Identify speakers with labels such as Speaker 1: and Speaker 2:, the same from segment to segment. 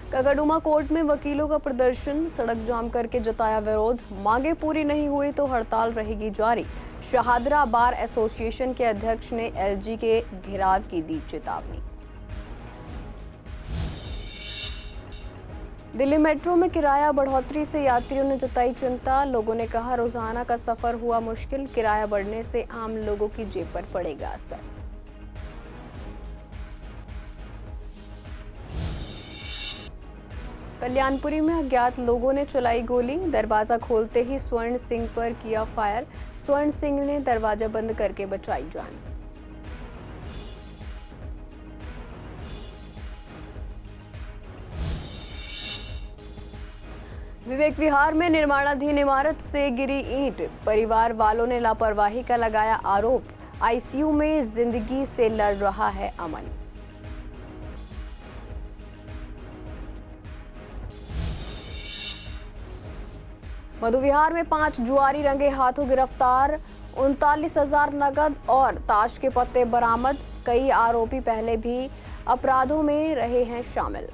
Speaker 1: ककड़ुमा court में वकीलों का प्रदर्शन, सड़क जाम करके जताया विरोध। मांगे पूरी नहीं हुई तो हड़ताल रहेगी जारी। शाहदरा बार एसोसिएशन के अध्यक्ष ने एलजी के घेराव की दी चेतावनी। दिल्ली मेट्रो में किराया बढ़ोतरी से यात्रियों ने जताई चिंता। लोगों ने कहा रोजाना का सफर हुआ मुश्किल, किराया बढ़ने से आम लोगों की जेब पर पड़ेगा असर। कल्याणपुरी में अज्ञात लोगों ने चलाई गोली, दरवाजा खोलते ही स्वर्ण सिंह पर किया फायर। स्वर्ण सिंह ने दरवाजा बंद करके बचाई जान। विवेक विहार में निर्माणाधीन इमारत से गिरी ईंट, परिवार वालों ने लापरवाही का लगाया आरोप। आईसीयू में जिंदगी से लड़ रहा है अमन। मधु विहार में 5 जुआरी रंगे हाथों गिरफ्तार, 39,000 नगद और ताश के पत्ते बरामद। कई आरोपी पहले भी अपराधों में रहे हैं शामिल।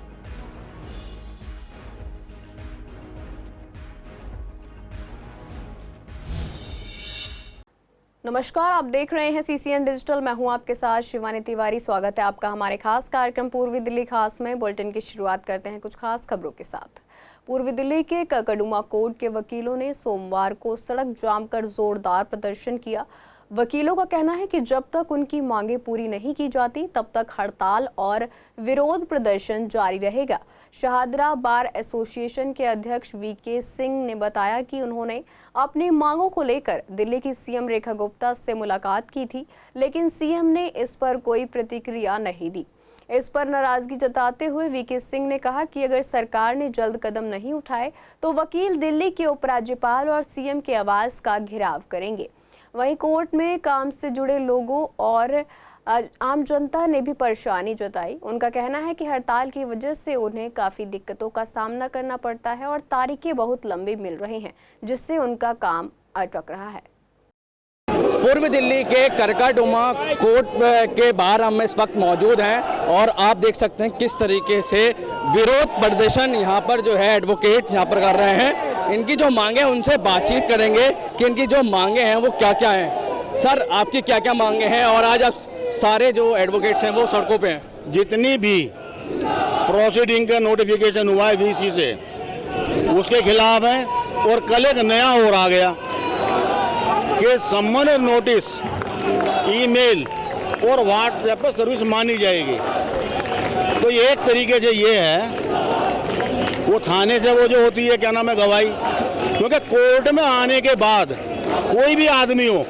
Speaker 1: नमस्कार, आप देख रहे हैं सीसीएन डिजिटल। मैं हूं आपके साथ शिवानी तिवारी। स्वागत है आपका हमारे खास कार्यक्रम पूर्वी दिल्ली खास में। बुलेटिन की शुरुआत करते हैं कुछ खास खबरों के साथ। पूर्वी दिल्ली के ककड़ुमा कोर्ट के वकीलों ने सोमवार को सड़क जाम कर जोरदार प्रदर्शन किया। वकीलों का कहना है कि जब तक उनकी मांगें पूरी नहीं की जाती तब तक हड़ताल और विरोध प्रदर्शन जारी रहेगा। शाहदरा बार एसोसिएशन के अध्यक्ष वीके सिंह ने बताया कि उन्होंने अपनी मांगों को लेकर दिल्ली की सीएम रेखा गुप्ता से मुलाकात की थी, लेकिन सीएम ने इस पर कोई प्रतिक्रिया नहीं दी। इस पर नाराजगी जताते हुए वीके सिंह ने कहा कि अगर सरकार ने जल्द कदम नहीं उठाए तो वकील दिल्ली के उपराज्यपाल और सीएम के आवास का घेराव करेंगे। वहीं कोर्ट में काम से जुड़े लोगों और आम जनता ने भी परेशानी जताई। उनका कहना है कि हड़ताल की वजह से उन्हें काफ़ी दिक्कतों का सामना करना पड़ता है और तारीखें बहुत लंबी मिल रही हैं, जिससे उनका काम अटक रहा है।
Speaker 2: पूर्वी दिल्ली के ककड़ुमा कोर्ट के बाहर हम इस वक्त मौजूद हैं और आप देख सकते हैं किस तरीके से विरोध प्रदर्शन यहाँ पर जो है एडवोकेट यहाँ पर कर रहे हैं। इनकी जो मांगे हैं उनसे बातचीत करेंगे कि इनकी जो मांगे हैं वो क्या क्या हैं। सर, आपकी क्या क्या मांगे हैं और आज आप सारे जो एडवोकेट्स हैं वो सड़कों पे हैं?
Speaker 3: जितनी भी प्रोसीडिंग का नोटिफिकेशन हुआ है वीसी से उसके खिलाफ है। और कल एक नया और आ गया कि सम्मन और नोटिस ईमेल और व्हाट्सएप पर सर्विस मानी जाएगी। तो ये एक तरीके से ये है वो थाने से वो जो होती है क्या नाम है गवाही, क्योंकि कोर्ट में आने के बाद कोई भी आदमी हो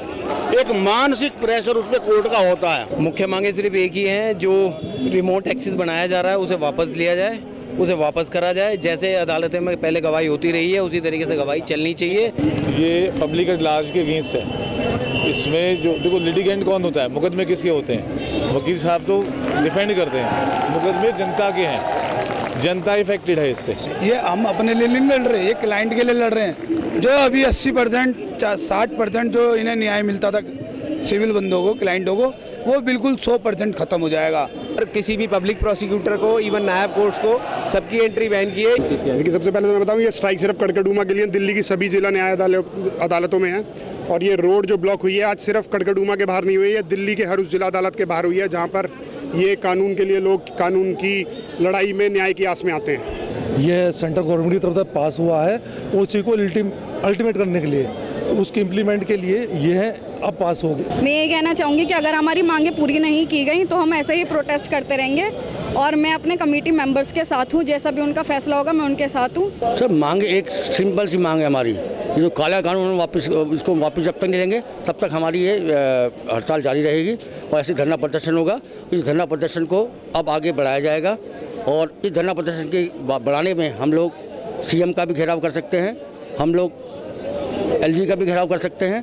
Speaker 3: एक मानसिक प्रेशर उस पर कोर्ट का होता है।
Speaker 4: मुख्य मांगे सिर्फ एक ही है, जो रिमोट एक्सेस बनाया जा रहा है उसे वापस लिया जाए, उसे वापस करा जाए। जैसे अदालतें में पहले गवाही होती रही है उसी तरीके से गवाही चलनी चाहिए।
Speaker 5: ये पब्लिक एट लार्ज के अगेंस्ट है। इसमें जो देखो लिटिगेंट कौन होता है, मुकदमे किसके होते हैं? वकील साहब तो डिफेंड करते हैं, मुकदमे जनता के हैं, जनता इफेक्टेड है इससे।
Speaker 6: ये हम अपने लिए नहीं लड़ रहे, ये क्लाइंट के लिए लड़ रहे हैं। जो अभी 80% 60% जो इन्हें न्याय मिलता था सिविल बंदों को, क्लाइंटों को, वो बिल्कुल 100% खत्म हो जाएगा।
Speaker 4: और किसी भी पब्लिक प्रोसिक्यूटर को, इवन नायब कोर्ट्स को, सबकी एंट्री बैन की है।
Speaker 7: देखिए, सबसे पहले तो मैं बताऊं, ये स्ट्राइक सिर्फ ककड़ुमा के लिए दिल्ली की सभी जिला न्याय अदालतों में है। और ये रोड जो ब्लॉक हुई है आज सिर्फ ककड़ुमा के बाहर नहीं हुई है, दिल्ली के हर उस जिला अदालत के बाहर हुई है जहाँ पर ये कानून के लिए लोग कानून की लड़ाई में न्याय की आस में आते हैं।
Speaker 8: ये सेंट्रल गवर्नमेंट की तरफ से पास हुआ है, उसी को अल्टीमेट करने के लिए, उसके इम्प्लीमेंट के लिए ये है, अब पास हो गया।
Speaker 9: मैं ये कहना चाहूँगी कि अगर हमारी मांगे पूरी नहीं की गई तो हम ऐसे ही प्रोटेस्ट करते रहेंगे और मैं अपने कमेटी मेंबर्स के साथ हूँ। जैसा भी उनका फैसला होगा मैं उनके साथ हूँ।
Speaker 10: सर, मांग एक सिंपल सी मांग है हमारी, ये जो काला कानून वापस इसको वापस जब तक नहीं लेंगे तब तक हमारी ये हड़ताल जारी रहेगी और ऐसे धरना प्रदर्शन होगा। इस धरना प्रदर्शन को अब आगे बढ़ाया जाएगा और इस धरना प्रदर्शन के बढ़ाने में हम लोग सीएम का भी घेराव कर सकते हैं, हम लोग एलजी का भी घेराव कर सकते हैं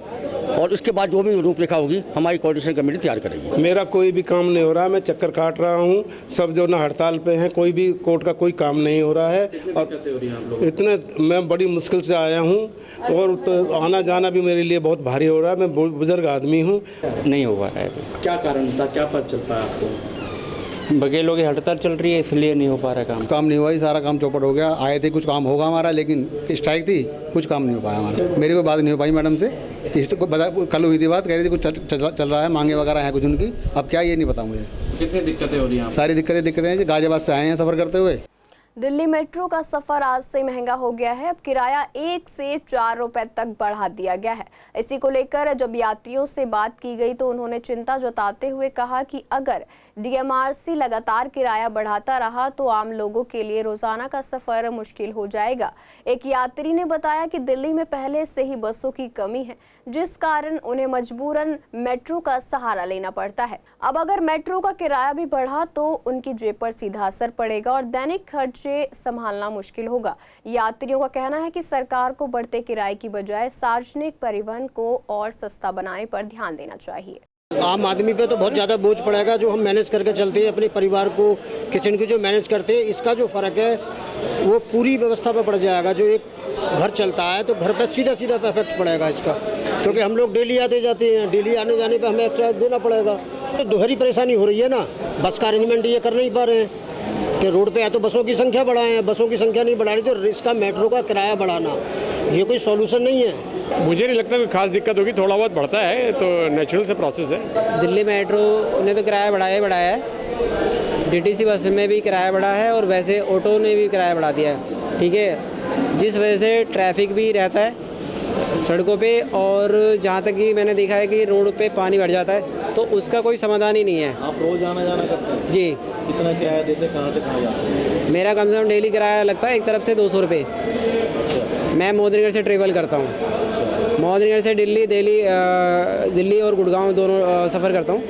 Speaker 10: और इसके बाद जो भी रूपरेखा होगी हमारी कोऑर्डिनेशन कमेटी तैयार करेगी।
Speaker 3: मेरा कोई भी काम नहीं हो रहा है, मैं चक्कर काट रहा हूँ। सब जो ना हड़ताल पे हैं, कोई भी कोर्ट का कोई काम नहीं हो रहा है। और इतने मैं बड़ी मुश्किल से आया हूँ और तो आना जाना भी मेरे लिए बहुत भारी हो रहा है। मैं बुजुर्ग आदमी हूँ।
Speaker 2: नहीं हो पा रहा है। क्या कारण था, क्या पता चल पाया आपको?
Speaker 11: वकीलों की हड़ताल चल रही है इसलिए नहीं हो पा रहा काम।
Speaker 12: काम नहीं हुआ, सारा काम चौपट हो गया। आए थे कुछ काम होगा हमारा, लेकिन स्ट्राइक थी, कुछ काम नहीं हो पाया हमारा। मेरी कोई बात नहीं हो पाई मैडम से, कल हुई थी बात, कह रही थी कुछ चल रहा है, मांगे वगैरह हैं कुछ उनकी, अब क्या ये नहीं पता मुझे।
Speaker 2: कितनी दिक्कतें हो रही हैं?
Speaker 12: सारी दिक्कतें गाजियाबाद से आए हैं सफ़र करते हुए।
Speaker 1: दिल्ली मेट्रो का सफर आज से महंगा हो गया है। अब किराया 1 से 4 रुपए तक बढ़ा दिया गया है। इसी को लेकर जब यात्रियों से बात की गई तो उन्होंने चिंता जताते हुए कहा कि अगर DMRC लगातार किराया बढ़ाता रहा तो आम लोगों के लिए रोजाना का सफर मुश्किल हो जाएगा। एक यात्री ने बताया कि दिल्ली में पहले से ही बसों की कमी है, जिस कारण उन्हें मजबूरन मेट्रो का सहारा लेना पड़ता है। अब अगर मेट्रो का किराया भी बढ़ा तो उनकी जेब पर सीधा असर पड़ेगा और दैनिक खर्चे संभालना मुश्किल होगा। यात्रियों का कहना है कि सरकार को बढ़ते किराए की बजाय सार्वजनिक परिवहन को और सस्ता बनाने पर ध्यान देना चाहिए।
Speaker 13: आम आदमी पे तो बहुत ज़्यादा बोझ पड़ेगा, जो हम मैनेज करके चलते हैं अपने परिवार को, किचन की जो मैनेज करते हैं, इसका जो फ़र्क है वो पूरी व्यवस्था पे पड़ जाएगा। जो एक घर चलता है तो घर पे सीधा इफेक्ट पड़ेगा इसका, क्योंकि हम लोग डेली आते जाते हैं, डेली आने जाने पे हमें एक्स्ट्रा देना पड़ेगा। तो दोहरी परेशानी हो रही है ना। बस का अरेंजमेंट ये कर नहीं पा रहे हैं कि रोड पे है तो बसों की संख्या बढ़ाएं, बसों की संख्या नहीं बढ़ा रही तो इसका मेट्रो का किराया बढ़ाना ये कोई सॉल्यूशन नहीं है।
Speaker 14: मुझे नहीं लगता कोई खास दिक्कत होगी, थोड़ा बहुत बढ़ता है तो नेचुरल से प्रोसेस है।
Speaker 11: दिल्ली मेट्रो ने तो किराया बढ़ाया है, DTC बस में भी किराया बढ़ा है और वैसे ऑटो ने भी किराया बढ़ा दिया है, ठीक है, जिस वजह से ट्रैफिक भी रहता है सड़कों पे। और जहाँ तक कि मैंने देखा है कि रोड पे पानी भर जाता है तो उसका कोई समाधान ही नहीं है।
Speaker 4: आप रोज़ आना जाना करते हैं?
Speaker 11: जी।
Speaker 4: कितना किराया देते, कहाँ से कहाँ जाते हैं?
Speaker 11: मेरा कम से कम डेली किराया लगता है एक तरफ से 200 रुपये। मैं मोदीनगर से ट्रेवल करता हूँ, मोदीनगर से दिल्ली और गुड़गांव दोनों सफ़र करता हूँ,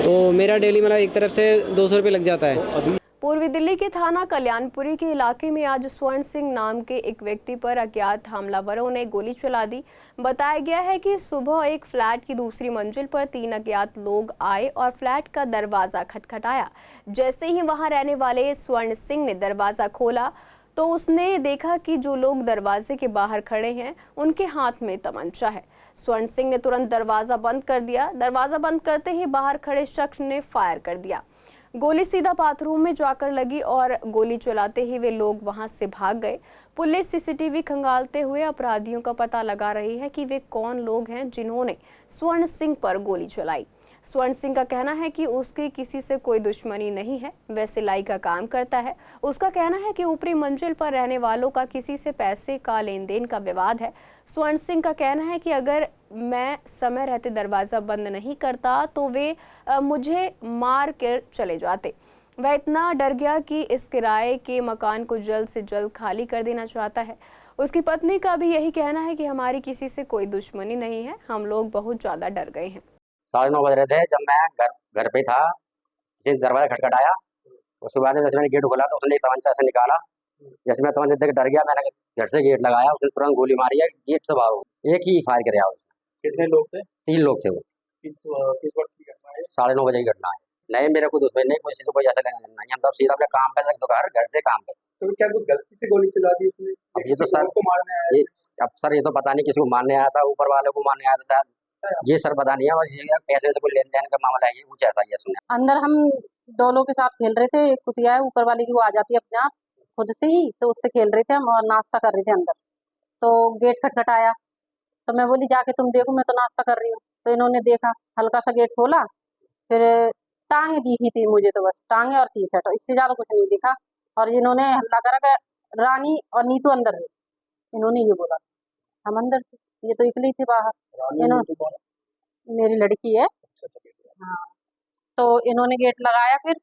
Speaker 11: तो मेरा डेली मतलब एक तरफ से 200 रुपये लग जाता है।
Speaker 1: पूर्वी दिल्ली के थाना कल्याणपुरी के इलाके में आज स्वर्ण सिंह नाम के एक व्यक्ति पर अज्ञात हमलावरों ने गोली चला दी। बताया गया है कि सुबह एक फ्लैट की दूसरी मंजिल पर 3 अज्ञात लोग आए और फ्लैट का दरवाजा खटखटाया। जैसे ही वहां रहने वाले स्वर्ण सिंह ने दरवाजा खोला तो उसने देखा कि जो लोग दरवाजे के बाहर खड़े हैं उनके हाथ में तमंचा है। स्वर्ण सिंह ने तुरंत दरवाजा बंद कर दिया। दरवाजा बंद करते ही बाहर खड़े शख्स ने फायर कर दिया। गोली सीधा बाथरूम में जाकर लगी और गोली चलाते ही वे लोग वहां से भाग गए। पुलिस CCTV खंगालते हुए अपराधियों का पता लगा रही है कि वे कौन लोग हैं जिन्होंने स्वर्ण सिंह पर गोली चलाई। स्वर्ण सिंह का कहना है कि उसकी किसी से कोई दुश्मनी नहीं है, वह सिलाई का काम करता है। उसका कहना है कि ऊपरी मंजिल पर रहने वालों का किसी से पैसे का लेन देन का विवाद है। स्वर्ण सिंह का कहना है कि अगर मैं समय रहते दरवाज़ा बंद नहीं करता तो वे मुझे मार कर चले जाते। वह इतना डर गया कि इस किराए के मकान को जल्द से जल्द खाली कर देना चाहता है। उसकी पत्नी का भी यही कहना है कि हमारी किसी से कोई दुश्मनी नहीं है, हम लोग बहुत ज़्यादा डर गए हैं।
Speaker 10: 9:30 बज रहे थे जब मैं घर पे था, जिस दरवाजा खटखटाया उसके बाद जैसे मैंने गेट खोला तो उसने तमंचा से निकाला। जैसे मैं तमंचे से डर गया, मैंने घर से गेट लगाया, उसने तुरंत गोली मारी है, गेट से बाहर हो एक ही फायर किया उसने।
Speaker 4: कितने लोग थे?
Speaker 10: 3 लोग थे वो।
Speaker 4: किस वक्त की घटना है?
Speaker 10: 9:30 बजे की घटना है। नहीं मेरे को दुश्मन नहीं, किसी से कोई ऐसा लेना देना नहीं, हम तो सीधा अपने काम पे तो घर से काम पे।
Speaker 4: तो क्या कोई गलती से गोली चला दी उसने?
Speaker 10: अब ये तो सर को मारने आया, अब सर ये तो पता नहीं किसी को मारने आया था, ऊपर वाले को मारने आया था शायद, ये सर पता नहीं है। और ये पैसे से कोई लेन देन का मामला है, ये कुछ ऐसा ही है। सुने
Speaker 15: अंदर हम डोलों के साथ खेल रहे थे, एक कुतिया है ऊपर वाली की, वो आ जाती है अपने आप खुद से ही, तो उससे खेल रहे थे हम और नाश्ता कर रहे थे अंदर। तो गेट खटखटाया तो मैं बोली जाके तुम देखो, मैं तो नाश्ता कर रही हूँ। तो इन्होंने देखा, हल्का सा गेट खोला, फिर टांगे दिखी थी मुझे, तो बस टांगे और टी-शर्ट, इससे ज्यादा कुछ नहीं दिखा। और इन्होंने हल्ला करा कि रानी और नीतू अंदर है, इन्होंने ये बोला। हम अंदर थे, ये तो इकली थी बाहर। मेरी लड़की है। हाँ, तो इन्होंने गेट लगाया, फिर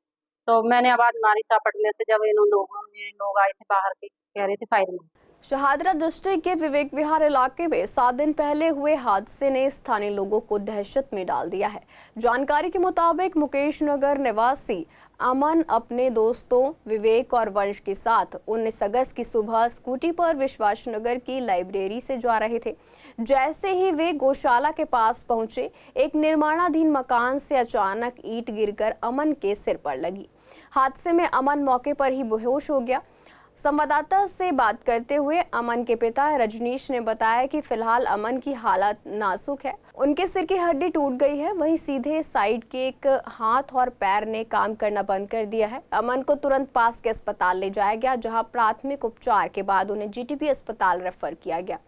Speaker 15: तो मैंने आवाज मारी सापटने से, जब लोग आए थे बाहर के, कह रहे थे फायरिंग।
Speaker 1: शहादरा डिस्ट्रिक्ट के विवेक विहार इलाके में 7 दिन पहले हुए हादसे ने स्थानीय लोगों को दहशत में डाल दिया है। जानकारी के मुताबिक मुकेश नगर निवासी अमन अपने दोस्तों विवेक और वंश के साथ 19 अगस्त की सुबह स्कूटी पर विश्वास नगर की लाइब्रेरी से जा रहे थे। जैसे ही वे गौशाला के पास पहुंचे, एक निर्माणाधीन मकान से अचानक ईंट गिरकर अमन के सिर पर लगी। हादसे में अमन मौके पर ही बेहोश हो गया। संवाददाता से बात करते हुए अमन के पिता रजनीश ने बताया कि फिलहाल अमन की हालत नाजुक है। उनके सिर की हड्डी टूट गई है, वहीं सीधे साइड के एक हाथ और पैर ने काम करना बंद कर दिया है। अमन को तुरंत पास के अस्पताल ले जाया गया, जहां प्राथमिक उपचार के बाद उन्हें जीटीबी अस्पताल रेफर किया गया।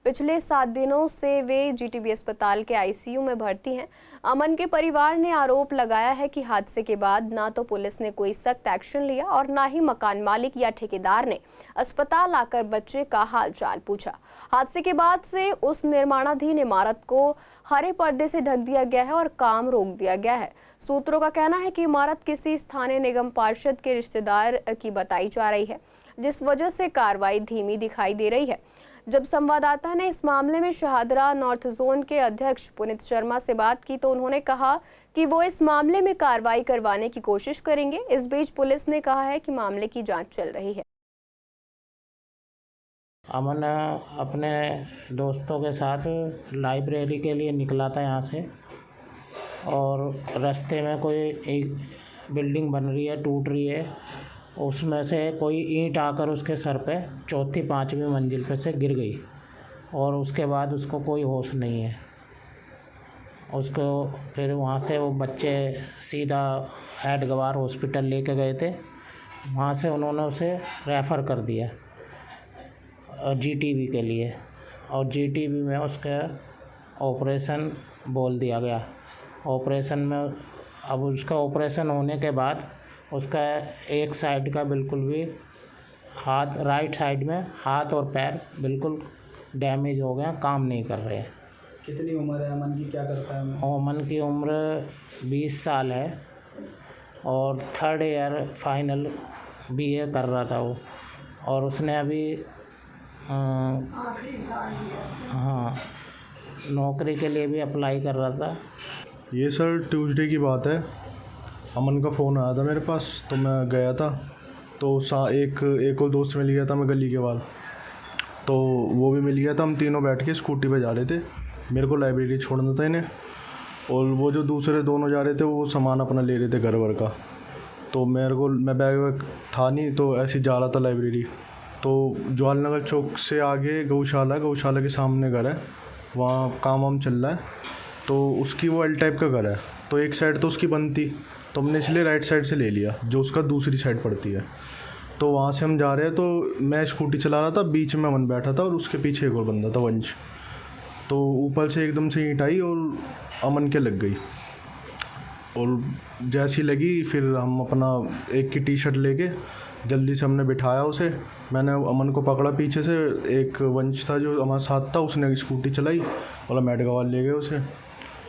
Speaker 1: पिछले 7 दिनों से वे जीटीबी अस्पताल के आईसीयू में भर्ती हैं। अमन के परिवार ने आरोप लगाया है कि हादसे के बाद ना तो पुलिस ने कोई सख्त एक्शन लिया और ना ही मकान मालिक या ठेकेदार ने अस्पताल आकर बच्चे का हालचाल पूछा। हादसे के बाद से उस निर्माणाधीन इमारत को हरे पर्दे से ढक दिया गया है और काम रोक दिया गया है। सूत्रों का कहना है कि इमारत किसी स्थानीय निगम पार्षद के रिश्तेदार की बताई जा रही है, जिस वजह से कार्रवाई धीमी दिखाई दे रही है। जब संवाददाता ने इस मामले में शाहदरा नॉर्थ जोन के अध्यक्ष पुनीत शर्मा से बात की तो उन्होंने कहा कि वो इस मामले में कार्रवाई करवाने की कोशिश करेंगे। इस बीच पुलिस ने कहा है कि मामले की जांच चल रही है।
Speaker 16: अमन अपने दोस्तों के साथ लाइब्रेरी के लिए निकला था यहाँ से, और रास्ते में कोई एक बिल्डिंग बन रही है, टूट रही है, उसमें से कोई ईंट आकर उसके सर पे 4थी 5वीं मंजिल पे से गिर गई और उसके बाद उसको कोई होश नहीं है। उसको फिर वहाँ से वो बच्चे सीधा हेडगवार हॉस्पिटल लेके गए थे, वहाँ से उन्होंने उसे रेफ़र कर दिया जीटीबी के लिए, और जीटीबी में उसका ऑपरेशन बोल दिया गया। ऑपरेशन में अब उसका ऑपरेशन होने के बाद उसका एक साइड का बिल्कुल भी हाथ, राइट साइड में हाथ और पैर बिल्कुल डैमेज हो गए, काम नहीं कर रहे।
Speaker 17: कितनी उम्र है अमन की, क्या करता है?
Speaker 16: अमन की उम्र 20 साल है और 3rd ईयर फाइनल बीए कर रहा था वो, और उसने अभी हाँ नौकरी के लिए भी अप्लाई कर रहा था।
Speaker 18: ये सर ट्यूसडे की बात है, अमन का फ़ोन आया था मेरे पास, तो मैं गया था, तो एक और दोस्त मिल गया था मैं गली के बाद, तो वो भी मिल गया था। हम तीनों बैठ के स्कूटी पे जा रहे थे, मेरे को लाइब्रेरी छोड़ना था इन्हें, और वो जो दूसरे दोनों जा रहे थे वो सामान अपना ले रहे थे घर भर का। तो मैं बैग वैग था नहीं, तो ऐसे ही जा रहा था लाइब्रेरी। तो जवाहर नगर चौक से आगे गौशाला के सामने घर है, वहाँ काम चल रहा है, तो उसकी वो एल टाइप का घर है, तो एक साइड तो उसकी बंद थी, तो हमने इसलिए राइट साइड से ले लिया जो उसका दूसरी साइड पड़ती है। तो वहाँ से हम जा रहे हैं, तो मैं स्कूटी चला रहा था, बीच में अमन बैठा था और उसके पीछे एक और बंदा था, वंश। तो ऊपर से एकदम से ईंट आई और अमन के लग गई, और जैसी लगी फिर हम अपना एक की टी शर्ट लेके जल्दी से हमने बिठाया उसे। मैंने अमन को पकड़ा पीछे से, एक वंश था जो हमारे साथ था, उसने स्कूटी चलाई, बोला मेडगवाल ले गए उसे।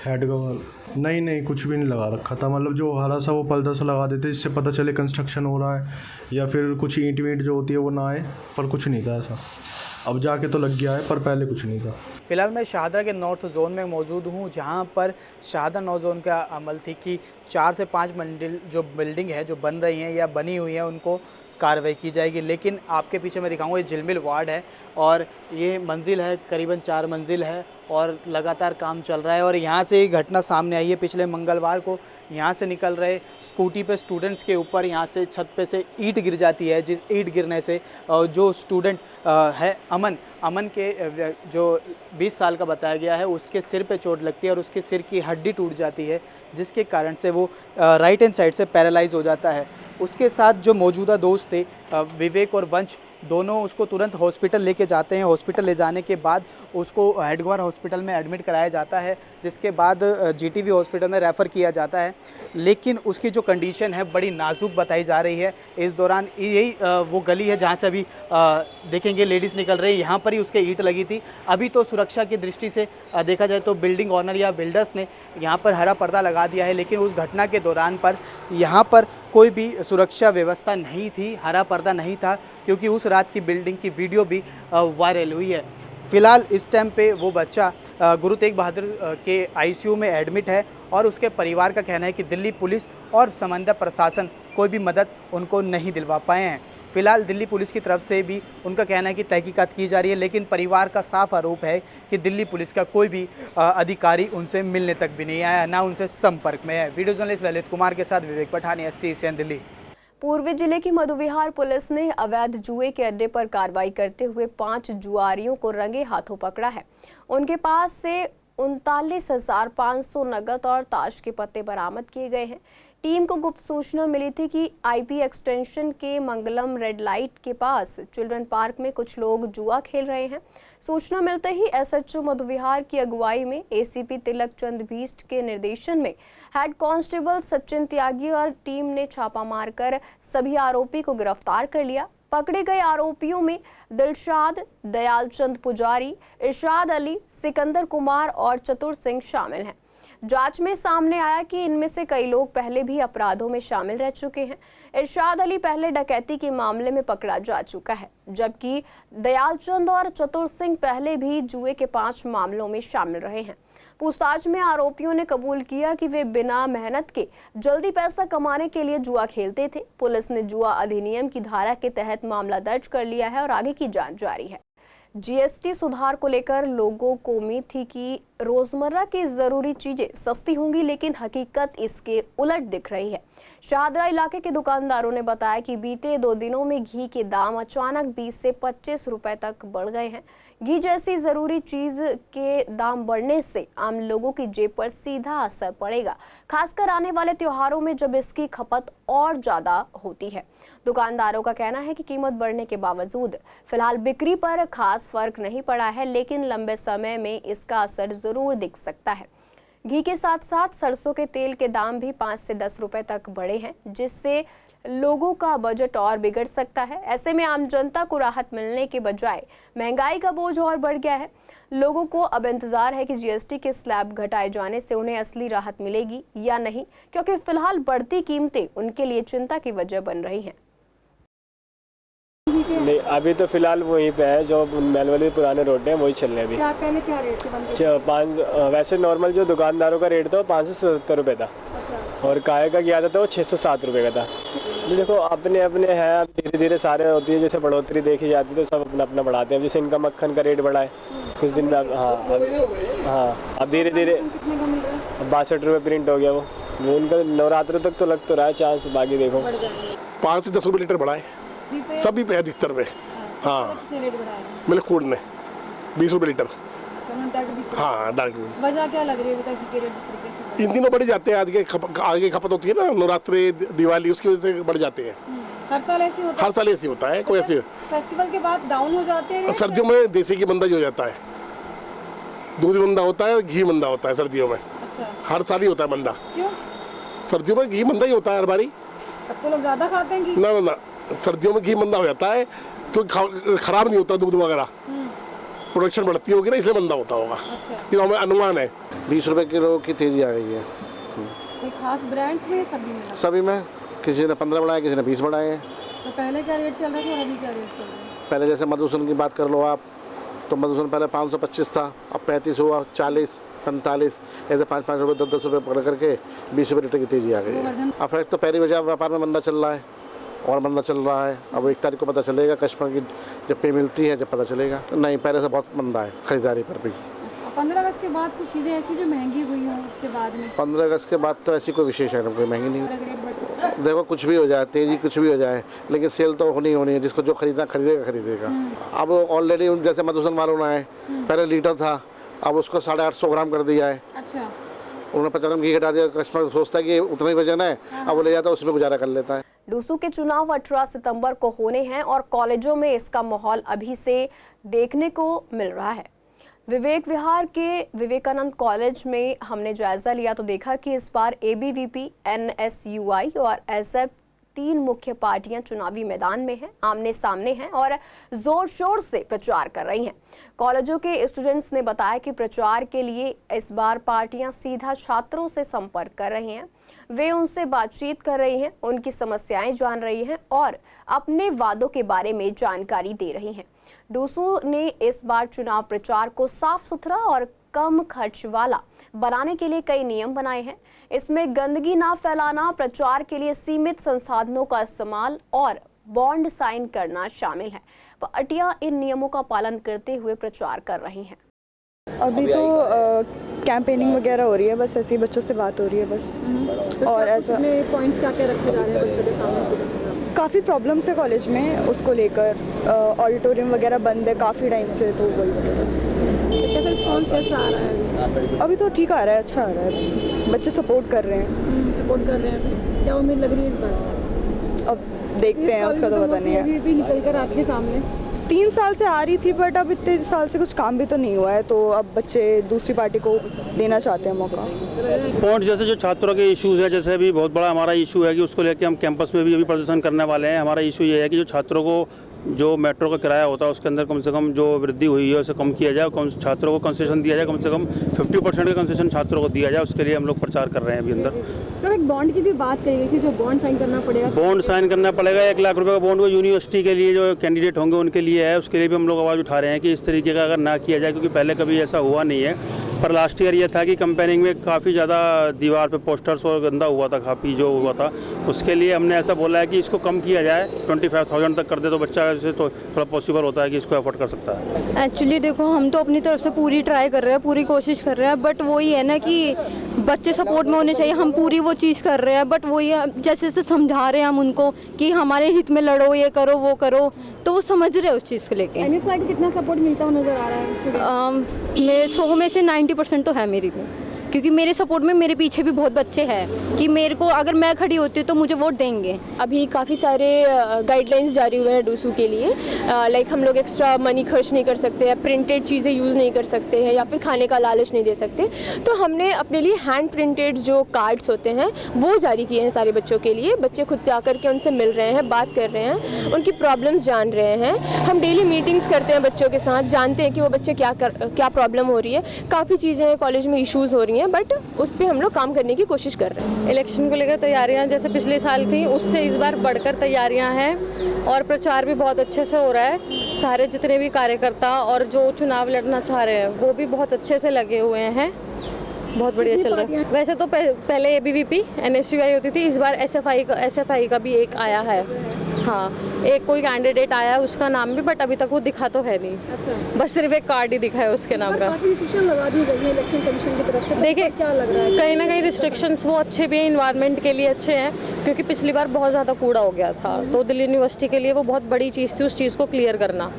Speaker 18: हेडगवाल नहीं कुछ भी नहीं लगा रखा था, मतलब जो हरा सा वो पर्दा सा लगा देते जिससे पता चले कंस्ट्रक्शन हो रहा है, या फिर कुछ ईंट वींट जो होती है वो ना आए, पर कुछ नहीं था ऐसा। अब जाके तो लग गया है, पर पहले कुछ नहीं था।
Speaker 17: फिलहाल मैं शाहदरा के नॉर्थ जोन में मौजूद हूँ, जहाँ पर शाहदरा नॉर्थ जोन का अमल थी कि 4 से 5 मंजिल जो बिल्डिंग है जो बन रही हैं या बनी हुई हैं उनको कार्रवाई की जाएगी। लेकिन आपके पीछे मैं दिखाऊंगा, ये झिलमिल वार्ड है और ये मंजिल है, करीबन 4 मंजिल है और लगातार काम चल रहा है। और यहाँ से एक घटना सामने आई है पिछले मंगलवार को, यहाँ से निकल रहे स्कूटी पे स्टूडेंट्स के ऊपर यहाँ से छत पे से ईंट गिर जाती है, जिस ईंट गिरने से जो स्टूडेंट है अमन के जो 20 साल का बताया गया है, उसके सिर पे चोट लगती है और उसके सिर की हड्डी टूट जाती है, जिसके कारण से वो राइट हैंड साइड से पैरालाइज हो जाता है। उसके साथ जो मौजूदा दोस्त थे विवेक और वंश, दोनों उसको तुरंत हॉस्पिटल लेके जाते हैं। हॉस्पिटल ले जाने के बाद उसको हेडगवार हॉस्पिटल में एडमिट कराया जाता है, जिसके बाद जीटीबी हॉस्पिटल में रेफ़र किया जाता है। लेकिन उसकी जो कंडीशन है बड़ी नाजुक बताई जा रही है। इस दौरान यही वो गली है जहाँ से अभी देखेंगे लेडीज़ निकल रही है, यहाँ पर ही उसके ईंट लगी थी। अभी तो सुरक्षा की दृष्टि से देखा जाए तो बिल्डिंग ऑनर या बिल्डर्स ने यहाँ पर हरा पर्दा लगा दिया है, लेकिन उस घटना के दौरान पर यहाँ पर कोई भी सुरक्षा व्यवस्था नहीं थी, हरा पर्दा नहीं था, क्योंकि उस रात की बिल्डिंग की वीडियो भी वायरल हुई है। फ़िलहाल इस टाइम पे वो बच्चा गुरु तेग बहादुर के आईसीयू में एडमिट है और उसके परिवार का कहना है कि दिल्ली पुलिस और समंदर प्रशासन कोई भी मदद उनको नहीं दिलवा पाए हैं। फ़िलहाल दिल्ली पुलिस की तरफ से भी उनका कहना है कि तहकीकात की जा रही है, लेकिन परिवार का साफ आरोप है कि दिल्ली पुलिस का कोई भी अधिकारी उनसे मिलने तक भी नहीं आया, ना उनसे संपर्क में है। वीडियो जर्नलिस्ट ललित कुमार के साथ विवेक पठानी, SCCN दिल्ली।
Speaker 1: पूर्वी जिले की मधुविहार पुलिस ने अवैध जुए के अड्डे पर कार्रवाई करते हुए 5 जुआरियों को रंगे हाथों पकड़ा है। उनके पास से 39,500 नकद और ताश के पत्ते बरामद किए गए हैं। टीम को गुप्त सूचना मिली थी कि आईपी एक्सटेंशन के मंगलम रेड लाइट के पास चिल्ड्रन पार्क में कुछ लोग जुआ खेल रहे हैं। सूचना मिलते ही एसएचओ मधुविहार की अगुवाई में एसीपी तिलक चंद बीस्ट के निर्देशन में हेड कांस्टेबल सचिन त्यागी और टीम ने छापा मारकर सभी आरोपी को गिरफ्तार कर लिया। पकड़े गए आरोपियों में दिलशाद, दयालचंद पुजारी, इरशाद अली, सिकंदर कुमार और चतुर सिंह शामिल हैं। जांच में सामने आया कि इनमें से कई लोग पहले भी अपराधों में शामिल रह चुके हैं। इरशाद अली पहले डकैती के मामले में पकड़ा जा चुका है, जबकि दयालचंद और चतुर सिंह पहले भी जुए के 5 मामलों में शामिल रहे हैं। पूछताछ में आरोपियों ने कबूल किया कि वे बिना मेहनत के जल्दी पैसा कमाने के लिए जुआ खेलते थे। पुलिस ने जुआ अधिनियम की धारा के तहत मामला दर्ज कर लिया है और आगे की जांच जारी है। जीएसटी सुधार को लेकर लोगों को उम्मीद थी कि रोजमर्रा की जरूरी चीजें सस्ती होंगी, लेकिन हकीकत इसके उलट दिख रही है। शाहदरा इलाके के दुकानदारों ने बताया कि बीते 2 दिनों में घी के दाम अचानक 20 से 25 रुपए तक बढ़ गए हैं। घी जैसी जरूरी चीज के दाम बढ़ने से आम लोगों की जेब पर सीधा असर पड़ेगा, खासकर आने वाले त्योहारों में जब इसकी खपत और ज्यादा होती है। दुकानदारों का कहना है कि कीमत बढ़ने के बावजूद फिलहाल बिक्री पर खास फर्क नहीं पड़ा है, लेकिन लंबे समय में इसका असर जरूर दिख सकता है। घी के साथ साथ सरसों के तेल के दाम भी 5 से 10 रुपए तक बढ़े हैं, जिससे लोगों का बजट और बिगड़ सकता है। ऐसे में आम जनता को राहत मिलने के बजाय महंगाई का बोझ और बढ़ गया है। लोगों को अब इंतजार है कि जीएसटी के स्लैब घटाए जाने से उन्हें असली राहत मिलेगी या नहीं, क्योंकि फिलहाल बढ़ती कीमतें उनके लिए चिंता की वजह बन रही हैं।
Speaker 19: नहीं, अभी तो फिलहाल वहीं पे है जो मैनुअली पुराने रोड हैं वही चल रहे हैं अभी।
Speaker 9: पहले क्या रेट थे?
Speaker 19: वैसे नॉर्मल जो दुकानदारों का रेट था वो 570 रुपये था। अच्छा। और काय का किया था तो वो 607 रुपये का था। देखो अपने अपने हैं, धीरे धीरे सारे होती है, जैसे बढ़ोतरी देखी जाती है तो सब अपना अपना बढ़ाते हैं। जैसे इनका मक्खन का रेट बढ़ा है कुछ दिन में। हाँ, अब धीरे धीरे 62 रुपये प्रिंट हो गया वो उनका। नवरात्र तक तो लग तो रहा है चांस, बाकी देखो
Speaker 20: 5 से 10 रुपये लीटर बढ़ा है सभी पे, अधिकतर पे। हाँ, मिल्क फूड में 20 रुपये लीटर। हाँ, डायरेक्ट।
Speaker 9: वजह क्या लग रही है जिस तरीके से?
Speaker 20: इन दिनों बढ़ जाते हैं, आगे खपत होती है ना, नवरात्रि दिवाली, उसकी वजह से बढ़ जाते हैं।
Speaker 9: हर साल ऐसे होता है?
Speaker 20: हर साल ऐसे होता है। कोई ऐसे
Speaker 9: फेस्टिवल के बाद डाउन हो जाते हैं।
Speaker 20: सर्दियों में देसी घी मंदा हो जाता है, दूध मंदा होता है, घी मंदा होता है सर्दियों में। अच्छा। हर साल ही होता है मंदा। क्यों? सर्दियों में घी मंदा ही होता है हर बारी।
Speaker 9: तब तो लोग ज्यादा खाते हैं घी।
Speaker 20: ना, सर्दियों में घी मंदा हो जाता है क्योंकि खराब नहीं होता दूध वगैरह, प्रोडक्शन बढ़ती होगी ना, इसलिए मंदा होता होगा। अच्छा। ये हमें अनुमान है।
Speaker 12: 20 रुपए किलो की तेजी आ गई है।
Speaker 9: कोई खास ब्रांड्स में?
Speaker 12: सभी में किसी ने 15 बढ़ाए, किसी ने 20 बढ़ाए हैं।
Speaker 9: तो पहले क्या रेट चल रहा था और अभी क्या रेट चल रहा है?
Speaker 12: पहले जैसे मधुसूदन की बात कर लो आप, तो मधुसूदन पहले 525 था, अब 35 हुआ, 40, 45, ऐसे 5-5 रुपये 10-10 रुपये पकड़ करके 20 रुपये लीटर की तेजी आ गई है। अफेक्ट तो पहली वजह व्यापार में मंदा चल रहा है और मंदा चल रहा है। अब 1 तारीख को पता चलेगा, कस्टमर की जब पे मिलती है जब पता चलेगा। नहीं, पहले से बहुत मंदा है खरीदारी पर भी।
Speaker 9: 15 अगस्त के बाद कुछ चीज़ें ऐसी जो महंगी हुई हैं उसके बाद में? 15
Speaker 12: अगस्त के बाद तो ऐसी कोई विशेष आइटम कोई महंगी नहीं। देखो कुछ भी हो जाए, तेजी कुछ भी हो जाए, लेकिन सेल तो होनी है। जिसको जो खरीदना खरीदेगा। अब ऑलरेडी जैसे मधुसूदन वालों ने है, पहले लीटर था, अब उसको 850 ग्राम कर दिया है। अच्छा। उन्होंने 50 ग्राम घी घटा दिया। कस्टमर सोचता है कि उतना ही वजन है, अब वो ले जाता है, उसमें गुजारा कर लेता है।
Speaker 1: डूसू के चुनाव 18 सितंबर को होने हैं और कॉलेजों में इसका माहौल अभी से देखने को मिल रहा है। विवेक विहार के विवेकानंद कॉलेज में हमने जायजा लिया तो देखा कि इस बार एबीवीपी, एनएसयूआई और एसएफ 3 मुख्य पार्टियां चुनावी मैदान में हैं, आमने सामने हैं और जोर शोर से प्रचार कर रही हैं। कॉलेजों के स्टूडेंट्स ने बताया कि प्रचार के लिए इस बार पार्टियां सीधा छात्रों से संपर्क कर रही हैं। वे उनसे बातचीत कर रही हैं, उनकी समस्याएं जान रही हैं और अपने वादों के बारे में जानकारी दे रही हैं। डूसू ने इस बार चुनाव प्रचार को साफ सुथरा और कम खर्च वाला बनाने के लिए कई नियम बनाए हैं। इसमें गंदगी ना फैलाना, प्रचार के लिए सीमित संसाधनों का इस्तेमाल और बॉन्ड साइन करना शामिल है। पार्टियां इन नियमों का पालन करते हुए प्रचार कर रही हैं।
Speaker 21: अभी तो कैंपेनिंग वगैरह हो रही है, बस ऐसे ही बच्चों से बात हो रही है बस। और ऐसा
Speaker 9: में पॉइंट्स क्या क्या रखे जा रहे हैं बच्चों के सामने?
Speaker 21: काफ़ी प्रॉब्लम्स है कॉलेज में उसको लेकर, ऑडिटोरियम वगैरह बंद है काफ़ी टाइम से, तो वही
Speaker 15: रिस्पॉन्स कैसा आ रहा है?
Speaker 21: अभी तो ठीक आ रहा है, अच्छा आ रहा है, बच्चे सपोर्ट कर रहे हैं।
Speaker 15: सपोर्ट कर रहे हैं, क्या उम्मीद लग रही है इस बार?
Speaker 21: अब देखते हैं, उसका तो पता नहीं है।
Speaker 15: भी निकल कर आपके सामने
Speaker 21: 3 साल से आ रही थी, बट अब इतने साल से कुछ काम भी तो नहीं हुआ है, तो अब बच्चे दूसरी पार्टी को देना चाहते हैं मौका।
Speaker 5: पॉइंट जैसे जो छात्रों के इश्यूज़ है, जैसे अभी बहुत बड़ा हमारा इशू है कि उसको लेकर हम कैंपस में भी अभी प्रदर्शन करने वाले हैं। हमारा इशू ये है कि जो छात्रों को जो मेट्रो का किराया होता है उसके अंदर कम से कम जो वृद्धि हुई है उसे कम किया जाए, छात्रों को कंसेशन दिया जाए, कम से कम 50% का कंसेशन छात्रों को दिया जाए। उसके लिए हम लोग प्रचार कर रहे हैं अभी अंदर।
Speaker 15: सर, एक बॉन्ड की भी बात कही गई थी, जो बॉन्ड साइन करना पड़ेगा।
Speaker 5: बॉन्ड साइन करना पड़ेगा, 1 लाख रुपए का बॉन्ड वो यूनिवर्सिटी के लिए जो कैंडिडेट होंगे उनके लिए है। उसके लिए भी हम लोग आवाज़ उठा रहे हैं कि इस तरीके का अगर ना किया जाए, क्योंकि पहले कभी ऐसा हुआ नहीं है। पर लास्ट ईयर ये था कि कंपेयरिंग में काफ़ी ज़्यादा दीवार पे पोस्टर्स और गंदा हुआ था, काफ़ी जो हुआ था। उसके लिए हमने ऐसा बोला है कि इसको कम किया जाए, 25,000 तक कर दे तो बच्चा से तो थोड़ा पॉसिबल होता है कि इसको अफोर्ड कर सकता है।
Speaker 9: एक्चुअली देखो, हम तो अपनी तरफ से पूरी ट्राई कर रहे हैं, पूरी कोशिश कर रहे हैं, बट वही है ना कि बच्चे सपोर्ट में होने चाहिए। हम पूरी वो चीज़ कर रहे हैं, बट वही जैसे जैसे समझा रहे हैं हम उनको कि हमारे हित में लड़ो, ये करो वो करो, तो वो समझ रहे हैं उस चीज़ को लेके।
Speaker 15: एनएसवाई को कितना सपोर्ट मिलता हुआ नजर आ रहा है?
Speaker 9: 100 में से 90% तो है मेरी में, क्योंकि मेरे सपोर्ट में मेरे पीछे भी बहुत बच्चे हैं कि मेरे को अगर मैं खड़ी होती तो मुझे वोट देंगे।
Speaker 22: अभी काफ़ी सारे गाइडलाइंस जारी हुए हैं डूसू के लिए, लाइक हम लोग एक्स्ट्रा मनी खर्च नहीं कर सकते या प्रिंटेड चीज़ें यूज़ नहीं कर सकते हैं या फिर खाने का लालच नहीं दे सकते। तो हमने अपने लिए हैंड प्रिंटेड जो कार्ड्स होते हैं वो जारी किए हैं सारे बच्चों के लिए। बच्चे खुद जा कर के उनसे मिल रहे हैं, बात कर रहे हैं, उनकी प्रॉब्लम्स जान रहे हैं। हम डेली मीटिंग्स करते हैं बच्चों के साथ, जानते हैं कि वो बच्चे क्या प्रॉब्लम हो रही है। काफ़ी चीज़ें हैं कॉलेज में, इशूज़ हो रही हैं, बट उस पर हम लोग काम करने की कोशिश कर रहे हैं।
Speaker 23: इलेक्शन को लेकर तैयारियां जैसे पिछले साल थी उससे इस बार बढ़कर तैयारियां हैं और प्रचार भी बहुत अच्छे से हो रहा है। सारे जितने भी कार्यकर्ता और जो चुनाव लड़ना चाह रहे हैं वो भी बहुत अच्छे से लगे हुए हैं, बहुत बढ़िया चल रहा है। वैसे तो पहले ABVP NSUI होती थी, इस बार SFI का भी एक आया है। हाँ, एक कोई कैंडिडेट आया है, उसका नाम भी, बट अभी तक वो दिखा तो है नहीं। अच्छा, बस सिर्फ एक कार्ड ही दिखा है उसके नाम का।
Speaker 15: काफी रिस्ट्रिक्शन लगा दी गई है इलेक्शन कमीशन की तरफ से।
Speaker 23: देखिए,
Speaker 15: क्या लग रहा है?
Speaker 23: कहीं ना कहीं रिस्ट्रिक्शंस वो अच्छे भी हैं, इन्वायरमेंट के लिए अच्छे हैं, क्योंकि पिछली बार बहुत ज़्यादा कूड़ा हो गया था, तो दिल्ली यूनिवर्सिटी के लिए वो बहुत बड़ी चीज़ थी उस चीज़ को क्लियर करना।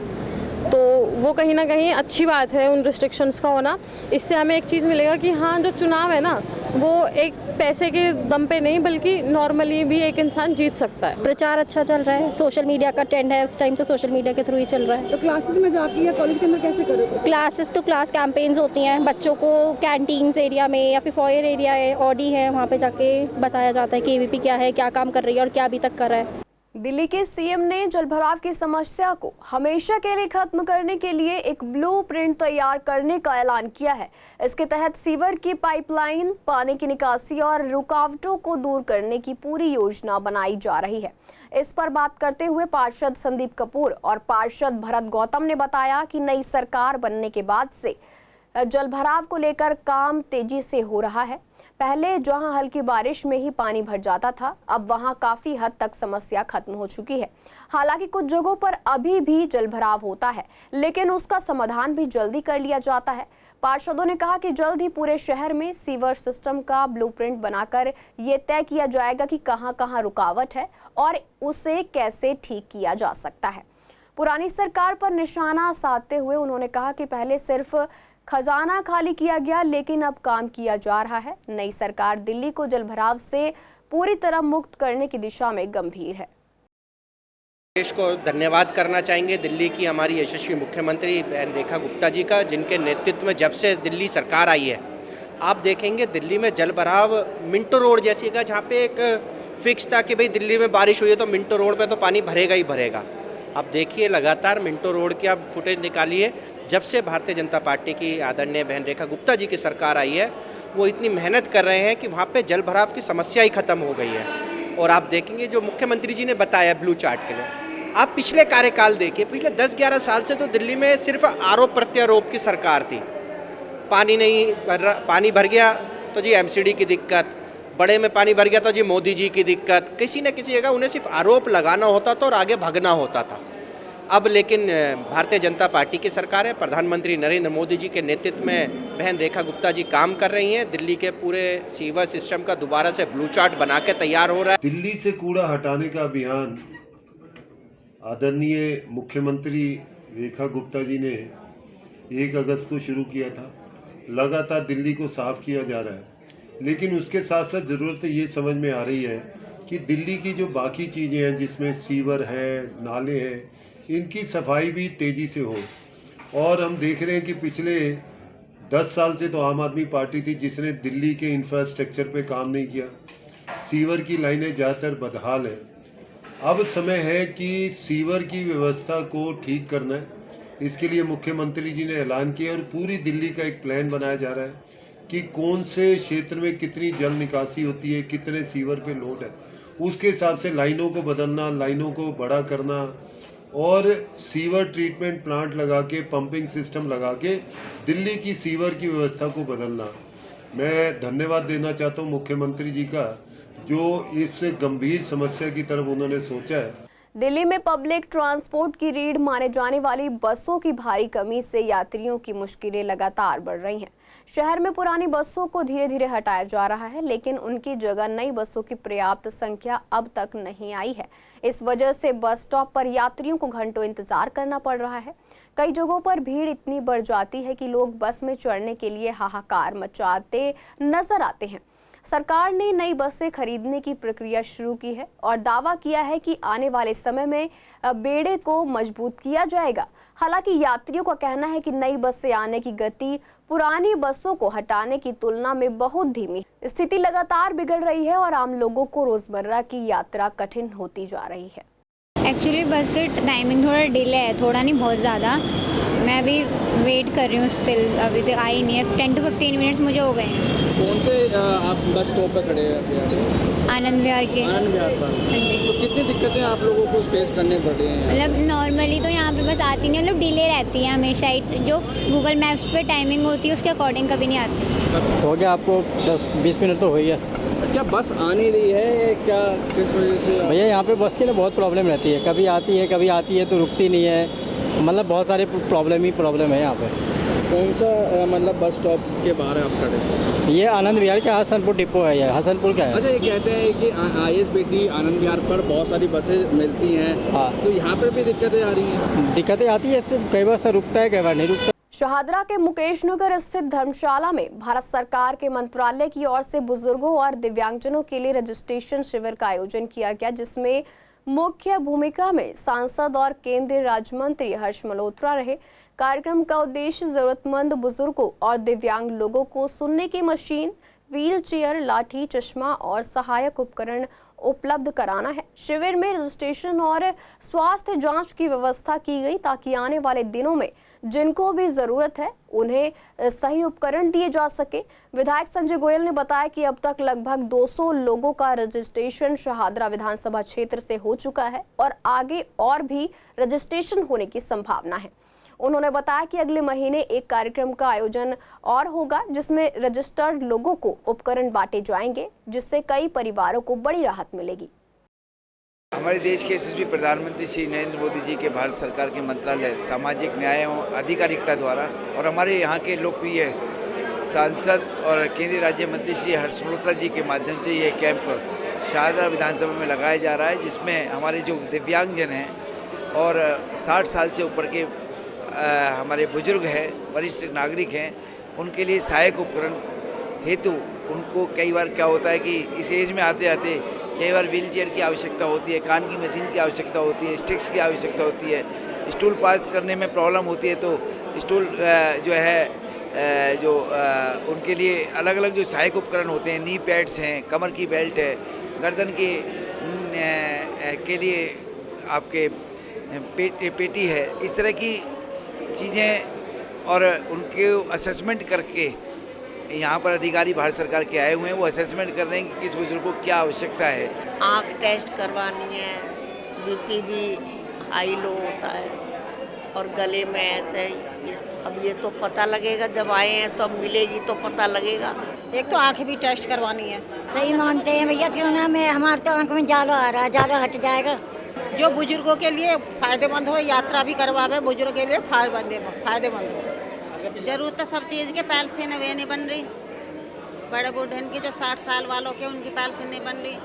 Speaker 23: तो वो कहीं ना कहीं अच्छी बात है उन रिस्ट्रिक्शंस का होना। इससे हमें एक चीज़ मिलेगा कि हाँ, जो चुनाव है ना वो एक पैसे के दम पे नहीं बल्कि नॉर्मली भी एक इंसान जीत सकता है।
Speaker 24: प्रचार अच्छा चल रहा है, सोशल मीडिया का ट्रेंड है, उस टाइम से सोशल मीडिया के थ्रू ही चल रहा है।
Speaker 15: तो क्लासेस में जाती है, कॉलेज के अंदर कैसे करोगे?
Speaker 24: क्लासेस टू क्लास कैंपेन्स होती हैं, बच्चों को कैंटीन्स एरिया में या फिर फॉयर एरिया है, ऑडी है, वहाँ पे जाके बताया जाता है कि ABVP क्या है, क्या काम कर रही है और क्या अभी तक करा है।
Speaker 1: दिल्ली के CM ने जलभराव की समस्या को हमेशा के लिए खत्म करने के लिए एक ब्लूप्रिंट तैयार करने का ऐलान किया है। इसके तहत सीवर की पाइपलाइन, पानी की निकासी और रुकावटों को दूर करने की पूरी योजना बनाई जा रही है। इस पर बात करते हुए पार्षद संदीप कपूर और पार्षद भरत गौतम ने बताया कि नई सरकार बनने के बाद से जलभराव को लेकर काम तेजी से हो रहा है। पहले जहां हल्की बारिश में ही पानी भर जाता था, अब वहां काफी हद तक समस्या खत्म हो चुकी है। हालांकि कुछ जगहों पर अभी भी जलभराव होता है, लेकिन उसका समाधान भी जल्दी कर लिया जाता है। पार्षदों ने कहा कि जल्द ही पूरे शहर में सीवर सिस्टम का ब्लूप्रिंट बनाकर ये तय किया जाएगा कि कहां-कहां रुकावट है और उसे कैसे ठीक किया जा सकता है। पुरानी सरकार पर निशाना साधते हुए उन्होंने कहा कि पहले सिर्फ खजाना खाली किया गया, लेकिन अब काम किया जा रहा है। नई सरकार दिल्ली को जलभराव से पूरी तरह मुक्त करने की दिशा में गंभीर है।
Speaker 25: देश को धन्यवाद करना चाहेंगे दिल्ली की हमारी यशस्वी मुख्यमंत्री बहन रेखा गुप्ता जी का, जिनके नेतृत्व में जब से दिल्ली सरकार आई है, आप देखेंगे दिल्ली में जलभराव मिंटो रोड जैसी का, जहाँ पे एक फिक्स था कि भाई दिल्ली में बारिश हुई है तो मिंटो रोड पे तो पानी भरेगा ही भरेगा। अब देखिए लगातार मिंटो रोड की आप फुटेज निकालिए, जब से भारतीय जनता पार्टी की आदरणीय बहन रेखा गुप्ता जी की सरकार आई है, वो इतनी मेहनत कर रहे हैं कि वहाँ पे जल भराव की समस्या ही खत्म हो गई है। और आप देखेंगे जो मुख्यमंत्री जी ने बताया ब्लू चार्ट के लिए, आप पिछले कार्यकाल देखिए, पिछले 10-11 साल से तो दिल्ली में सिर्फ आरोप प्रत्यारोप की सरकार थी। पानी भर गया तो जी MCD की दिक्कत, बड़े में पानी भर गया तो जी मोदी जी की दिक्कत, किसी न किसी जगह उन्हें सिर्फ आरोप लगाना होता था और आगे भागना होता था। अब लेकिन भारतीय जनता पार्टी की सरकार है, प्रधानमंत्री नरेंद्र मोदी जी के नेतृत्व में बहन रेखा गुप्ता जी काम कर रही हैं। दिल्ली के पूरे सीवर सिस्टम का दोबारा से ब्लू चार्ट बना के तैयार हो रहा है।
Speaker 26: दिल्ली से कूड़ा हटाने का अभियान
Speaker 2: आदरणीय मुख्यमंत्री रेखा गुप्ता जी ने 1 अगस्त को शुरू किया था। लगातार दिल्ली को साफ किया जा रहा है, लेकिन उसके साथ साथ ज़रूरत ये समझ में आ रही है कि दिल्ली की जो बाकी चीज़ें हैं, जिसमें सीवर है, नाले हैं, इनकी सफाई भी तेज़ी से हो। और हम देख रहे हैं कि पिछले 10 साल से तो आम आदमी पार्टी थी जिसने दिल्ली के इंफ्रास्ट्रक्चर पे काम नहीं किया। सीवर की लाइनें ज़्यादातर बदहाल हैं। अब समय है कि सीवर की व्यवस्था को ठीक करना है। इसके लिए मुख्यमंत्री जी ने ऐलान किया और पूरी दिल्ली का एक प्लान बनाया जा रहा है कि कौन से क्षेत्र में कितनी जल निकासी होती है, कितने सीवर पे लोड है, उसके हिसाब से लाइनों को बदलना, लाइनों को बड़ा करना और सीवर ट्रीटमेंट प्लांट लगा के, पंपिंग सिस्टम लगा के दिल्ली की सीवर की व्यवस्था को बदलना। मैं धन्यवाद देना चाहता हूँ मुख्यमंत्री जी का, जो इस गंभीर समस्या की तरफ उन्होंने सोचा है।
Speaker 1: दिल्ली में पब्लिक ट्रांसपोर्ट की रीढ़ माने जाने वाली बसों की भारी कमी से यात्रियों की मुश्किलें लगातार बढ़ रही हैं। शहर में पुरानी बसों को धीरे धीरे हटाया जा रहा है, लेकिन उनकी जगह नई बसों की पर्याप्त संख्या अब तक नहीं आई है। इस वजह से बस स्टॉप पर यात्रियों को घंटों इंतजार करना पड़ रहा है। कई जगहों पर भीड़ इतनी बढ़ जाती है कि लोग बस में चढ़ने के लिए हाहाकार मचाते नजर आते हैं। सरकार ने नई बसें खरीदने की प्रक्रिया शुरू की है और दावा किया है कि आने वाले समय में बेड़े को मजबूत किया जाएगा। हालांकि यात्रियों का कहना है कि नई बसें आने की गति पुरानी बसों को हटाने की तुलना में बहुत धीमी। स्थिति लगातार बिगड़ रही है और आम लोगों को रोजमर्रा की यात्रा कठिन होती जा रही है।
Speaker 3: एक्चुअली बस की टाइमिंग थोड़ा डिले है, थोड़ा नहीं बहुत ज़्यादा। मैं अभी वेट कर रही हूँ, स्टिल अभी तक आई नहीं है। 10 to 15 मिनट्स मुझे हो गए हैं।
Speaker 6: कौन से आप बस स्टॉप पर खड़े हैं?
Speaker 3: आनंद विहार के।
Speaker 6: आनंद विहार पर।
Speaker 3: हाँ जी।
Speaker 6: तो कितनी दिक्कतें आप लोगों को फेस करने पड़ रही हैं?
Speaker 3: मतलब नॉर्मली तो यहाँ पे बस आती नहीं, मतलब डिले रहती है हमेशा ही। जो गूगल मैप्स पे टाइमिंग होती है उसके अकॉर्डिंग कभी नहीं आती।
Speaker 6: हो गया आपको 20 मिनट तो हो ही है। क्या बस आ नहीं रही है क्या, किस वजह से?
Speaker 7: भैया यहाँ पे बस की ना बहुत प्रॉब्लम रहती है, कभी आती है तो रुकती नहीं है। मतलब बहुत सारे प्रॉब्लम है यहाँ पे।
Speaker 6: कौन सा मतलब बस स्टॉप के बाहर आप खड़े?
Speaker 7: ये आनंद विहार के हसनपुर डिपो है। ये हसनपुर क्या है?
Speaker 6: अच्छा, ये कहते हैं कि ISBT आनंद विहार पर बहुत सारी बसें मिलती हैं। हाँ, तो यहाँ पर भी दिक्कतें आ रही हैं?
Speaker 7: दिक्कतें आती है, इसमें कई बार रुकता है, कई बार नहीं रुकता।
Speaker 1: शाहदरा के मुकेश नगर स्थित धर्मशाला में भारत सरकार के मंत्रालय की ओर से बुजुर्गों और दिव्यांगजनों के लिए रजिस्ट्रेशन शिविर का आयोजन किया गया, जिसमें मुख्य भूमिका में सांसद और केंद्रीय राज्य मंत्री हर्ष मल्होत्रा रहे। कार्यक्रम का उद्देश्य जरूरतमंद बुजुर्गों और दिव्यांग लोगों को सुनने की मशीन, व्हील चेयर, लाठी, चश्मा और सहायक उपकरण उपलब्ध कराना है। शिविर में रजिस्ट्रेशन और स्वास्थ्य जांच की व्यवस्था की गई ताकि आने वाले दिनों में जिनको भी जरूरत है उन्हें सही उपकरण दिए जा सके। विधायक संजय गोयल ने बताया कि अब तक लगभग 200 लोगों का रजिस्ट्रेशन शाहदरा विधानसभा क्षेत्र से हो चुका है और आगे और भी रजिस्ट्रेशन होने की संभावना है। उन्होंने बताया कि अगले महीने एक कार्यक्रम का आयोजन और होगा, जिसमें रजिस्टर्ड लोगों को उपकरण बांटे जाएंगे, जिससे कई परिवारों को बड़ी राहत मिलेगी।
Speaker 8: हमारे देश के यशस्वी प्रधानमंत्री श्री नरेंद्र मोदी जी के भारत सरकार के मंत्रालय सामाजिक न्याय एवं आधिकारिकता द्वारा और हमारे यहाँ के लोकप्रिय सांसद और केंद्रीय राज्य मंत्री श्री हर्ष मल्होत्रा जी के माध्यम से ये कैंप शाहदरा विधानसभा में लगाया जा रहा है, जिसमें हमारे जो दिव्यांगजन हैं और 60 साल से ऊपर के हमारे बुजुर्ग हैं, वरिष्ठ नागरिक हैं, उनके लिए सहायक उपकरण हेतु उनको कई बार क्या होता है कि इस एज में आते आते कई बार व्हील चेयर की आवश्यकता होती है, कान की मशीन की आवश्यकता होती है, स्टिक्स की आवश्यकता होती है, स्टूल पास करने में प्रॉब्लम होती है। तो स्टूल जो है उनके लिए अलग अलग जो सहायक उपकरण होते हैं, नी पैड्स हैं, कमर की बेल्ट है, गर्दन के लिए आपके पेटी है, इस तरह की चीज़ें और उनके असेसमेंट करके यहाँ पर अधिकारी भारत सरकार के आए हुए हैं। वो असेसमेंट कर रहे हैं कि किस बुजुर्ग को क्या आवश्यकता है।
Speaker 26: आँख टेस्ट करवानी है, BP भी हाई लो होता है और गले में ऐसे अब ये तो पता लगेगा, जब आए हैं तो अब मिलेगी तो पता लगेगा।
Speaker 27: एक तो आँखें भी टेस्ट करवानी है।
Speaker 28: सही मानते हैं भैया, क्यों ना मैं हमारे तो आँख में जालो आ रहा है, जालो हट जाएगा।
Speaker 27: जो बुजुर्गों के लिए फ़ायदेमंद हो, यात्रा भी करवावे, बुजुर्ग के लिए फ़ायदेमंद हो। जरूरत तो सब चीज़ के पेंशन वे नहीं बन रही, बड़े बूढ़े की जो 60 साल वालों के उनकी पेंशन नहीं बन रही,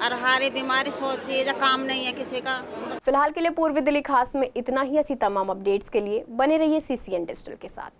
Speaker 27: और हारे बीमारी सोचिए या काम नहीं है किसी का।
Speaker 1: फिलहाल के लिए पूर्वी दिल्ली खास में इतना ही। ऐसी तमाम अपडेट्स के लिए बने रहिए CCN डिजिटल के साथ।